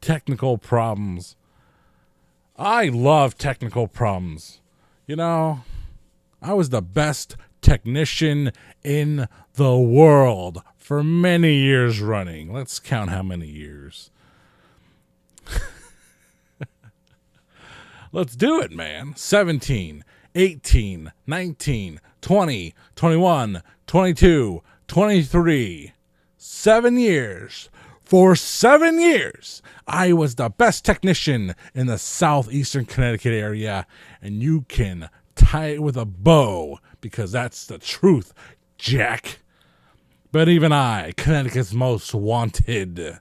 technical problems. I love technical problems. You know, I was the best technician in the world for many years running. Let's count how many years. Let's do it, man. 17, 18, 19, 20, 21, 22, 23. 7 years. For 7 years, I was the best technician in the southeastern Connecticut area, and you can tie it with a bow because that's the truth, Jack. But even I, Connecticut's most wanted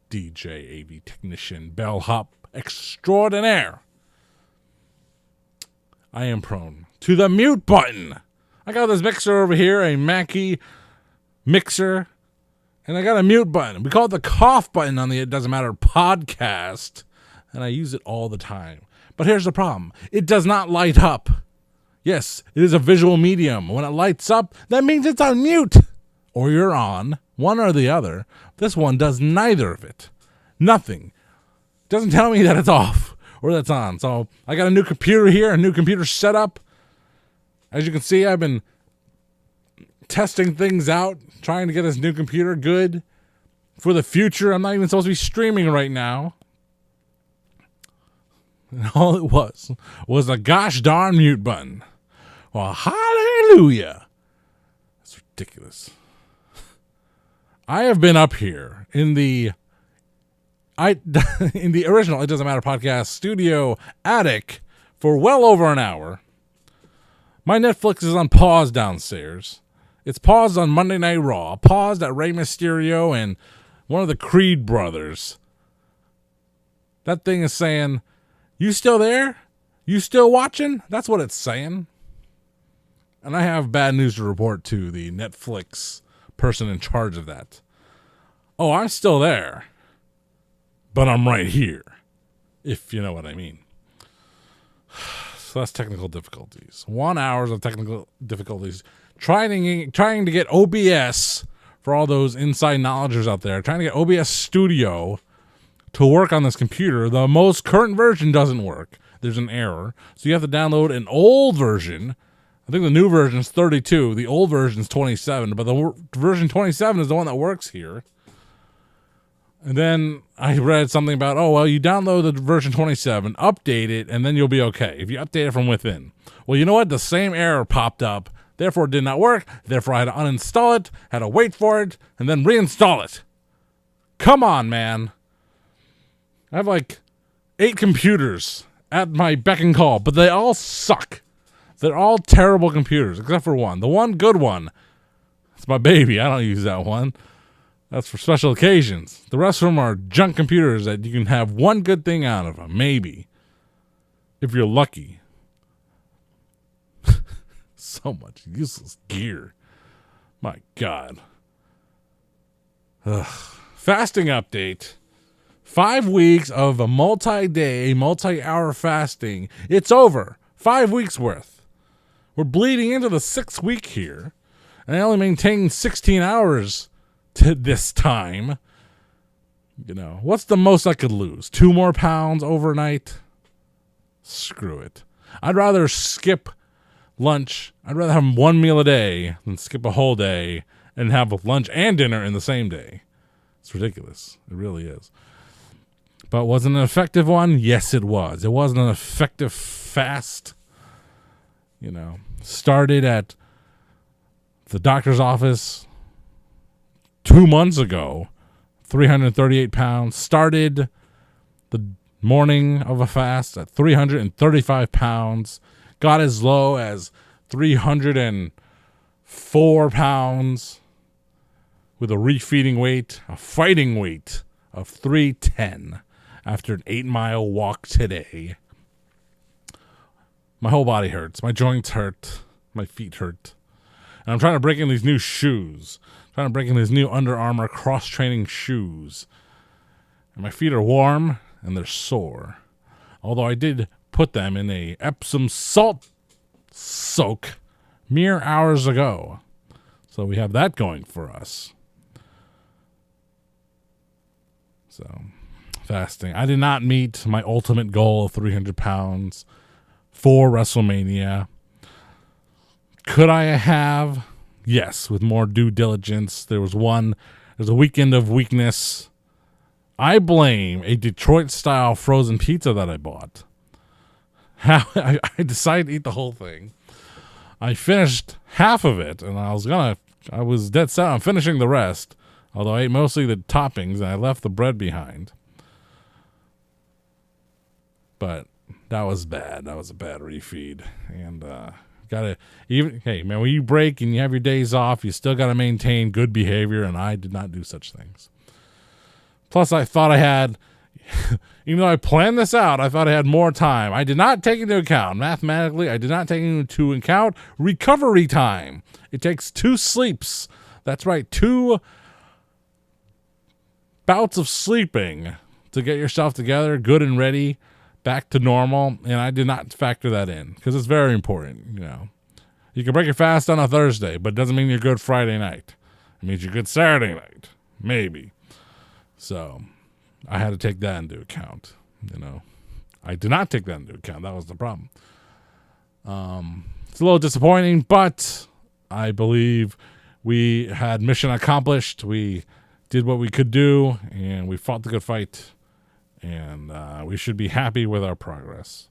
DJ AV technician, bellhop extraordinaire, I am prone to the mute button. I got this mixer over here, a Mackie mixer, and I got a mute button. We call it the cough button on the It Doesn't Matter podcast, and I use it all the time. But here's the problem. It does not light up. Yes, it is a visual medium. When it lights up, that means it's on mute. Or you're on, one or the other. This one does neither of it. Nothing. It doesn't tell me that it's off or that's on. So I got a new computer here, a new computer setup. As you can see, I've been testing things out, trying to get this new computer good for the future. I'm not even supposed to be streaming right now. And all it was a gosh darn mute button. Well, hallelujah. That's ridiculous. I have been up here in the original It Doesn't Matter podcast studio attic for well over an hour. My Netflix is on pause downstairs. It's paused on Monday Night Raw, paused at Rey Mysterio and one of the Creed brothers. That thing is saying, "You still there? You still watching?" That's what it's saying. And I have bad news to report to the Netflix person in charge of that. Oh, I'm still there, but I'm right here, if you know what I mean. So that's technical difficulties. 1 hour of technical difficulties. Trying to get OBS, for all those inside knowledgers out there, trying to get OBS Studio to work on this computer. The most current version doesn't work. There's an error. So you have to download an old version. I think the new version is 32. The old version is 27. But the version 27 is the one that works here. And then I read something about, you download the version 27, update it, and then you'll be okay if you update it from within. Well, you know what? The same error popped up. Therefore, it did not work. Therefore, I had to uninstall it, had to wait for it, and then reinstall it. Come on, man. I have like 8 computers at my beck and call, but they all suck. They're all terrible computers, except for one. The one good one, it's my baby. I don't use that one. That's for special occasions. The rest of them are junk computers that you can have one good thing out of them, maybe, if you're lucky. So much useless gear. My God. Ugh. Fasting update. 5 weeks of a multi-day, multi-hour fasting. It's over. 5 weeks worth. We're bleeding into the 6th week here. And I only maintained 16 hours to this time. You know, what's the most I could lose? 2 more pounds overnight? Screw it. I'd rather skip lunch. I'd rather have 1 meal a day than skip a whole day and have lunch and dinner in the same day. It's ridiculous. It really is. But was it an effective one? Yes, it was. It wasn't an effective fast. You know, started at the doctor's office 2 months ago, 338 pounds. Started the morning of a fast at 335 pounds. Got as low as 304 pounds with a refeeding weight, a fighting weight of 310 after an 8-mile walk today. My whole body hurts. My joints hurt. My feet hurt. And I'm trying to break in these new shoes. Trying to break in these new Under Armour cross-training shoes. And my feet are warm and they're sore. Although I did put them in a Epsom salt soak mere hours ago. So we have that going for us. So fasting. I did not meet my ultimate goal of 300 pounds for WrestleMania. Could I have? Yes, with more due diligence. There's a weekend of weakness. I blame a Detroit-style frozen pizza that I bought. I decided to eat the whole thing. I finished half of it, and I was dead set on finishing the rest, although I ate mostly the toppings, and I left the bread behind. But that was bad. That was a bad refeed. And hey man, when you break and you have your days off, you still gotta maintain good behavior, and I did not do such things. Plus, I thought I had, even though I planned this out, I thought I had more time. I did not take into account, mathematically, I did not take into account recovery time. It takes 2 sleeps. That's right, 2 bouts of sleeping to get yourself together, good and ready, back to normal. And I did not factor that in because it's very important. You can break your fast on a Thursday, but it doesn't mean you're good Friday night. It means you're good Saturday night, maybe. So I had to take that into account. I did not take that into account. That was the problem. It's a little disappointing, but I believe we had mission accomplished. We did what we could do, and we fought the good fight, and we should be happy with our progress.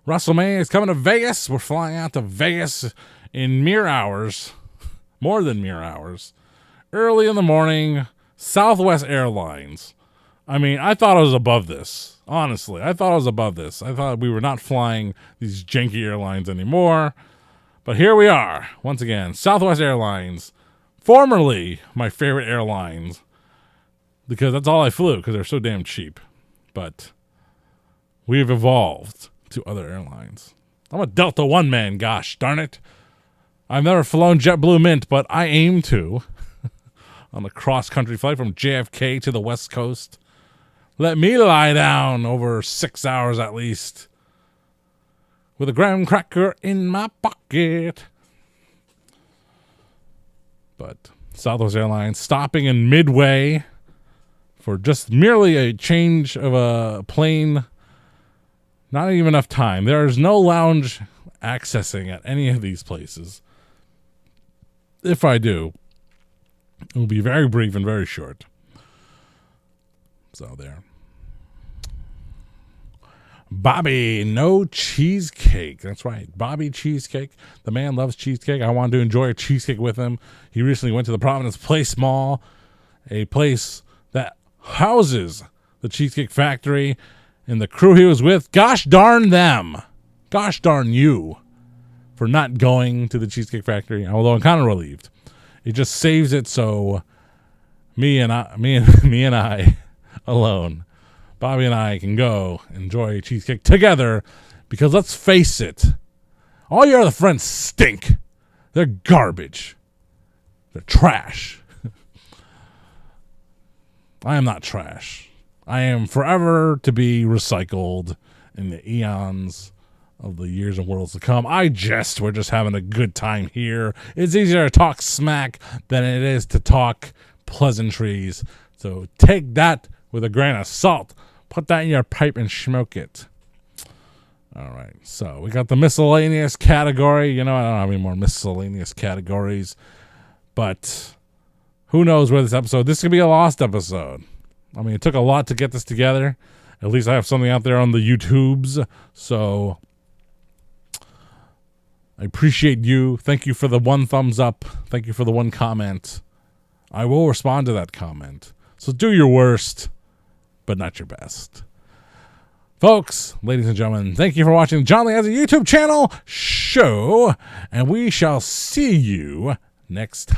WrestleMania is coming to Vegas. We're flying out to Vegas in mere hours, more than mere hours, early in the morning. Southwest Airlines. I mean, I thought I was above this. Honestly, I thought I was above this. I thought we were not flying these janky airlines anymore. But here we are, once again. Southwest Airlines, formerly my favorite airlines, because that's all I flew, because they're so damn cheap. But we've evolved to other airlines. I'm a Delta One man, gosh darn it. I've never flown JetBlue Mint, but I aim to. On a cross-country flight from JFK to the West Coast. Let me lie down over 6 hours at least with a graham cracker in my pocket. But Southwest Airlines stopping in Midway for just merely a change of a plane. Not even enough time. There's no lounge accessing at any of these places. If I do, it will be very brief and very short. So there. Bobby, no cheesecake. That's right. Bobby Cheesecake. The man loves cheesecake. I wanted to enjoy a cheesecake with him. He recently went to the Providence Place Mall, a place that houses the Cheesecake Factory, and the crew he was with. Gosh darn them. Gosh darn you for not going to the Cheesecake Factory, although I'm kind of relieved. It just saves it so me and I alone, Bobby and I, can go enjoy cheesecake together, because let's face it, all your other friends stink. They're garbage. They're trash. I am not trash. I am forever to be recycled in the eons of the years and worlds to come. We're just having a good time here. It's easier to talk smack than it is to talk pleasantries. So take that with a grain of salt. Put that in your pipe and smoke it. All right. So we got the miscellaneous category. I don't have any more miscellaneous categories. But who knows where this could be a lost episode. I mean, it took a lot to get this together. At least I have something out there on the YouTubes. So I appreciate you. Thank you for the 1 thumbs up. Thank you for the 1 comment. I will respond to that comment. So do your worst, but not your best. Folks, ladies and gentlemen, thank you for watching JonLy Has a YouTube channel show, and we shall see you next time.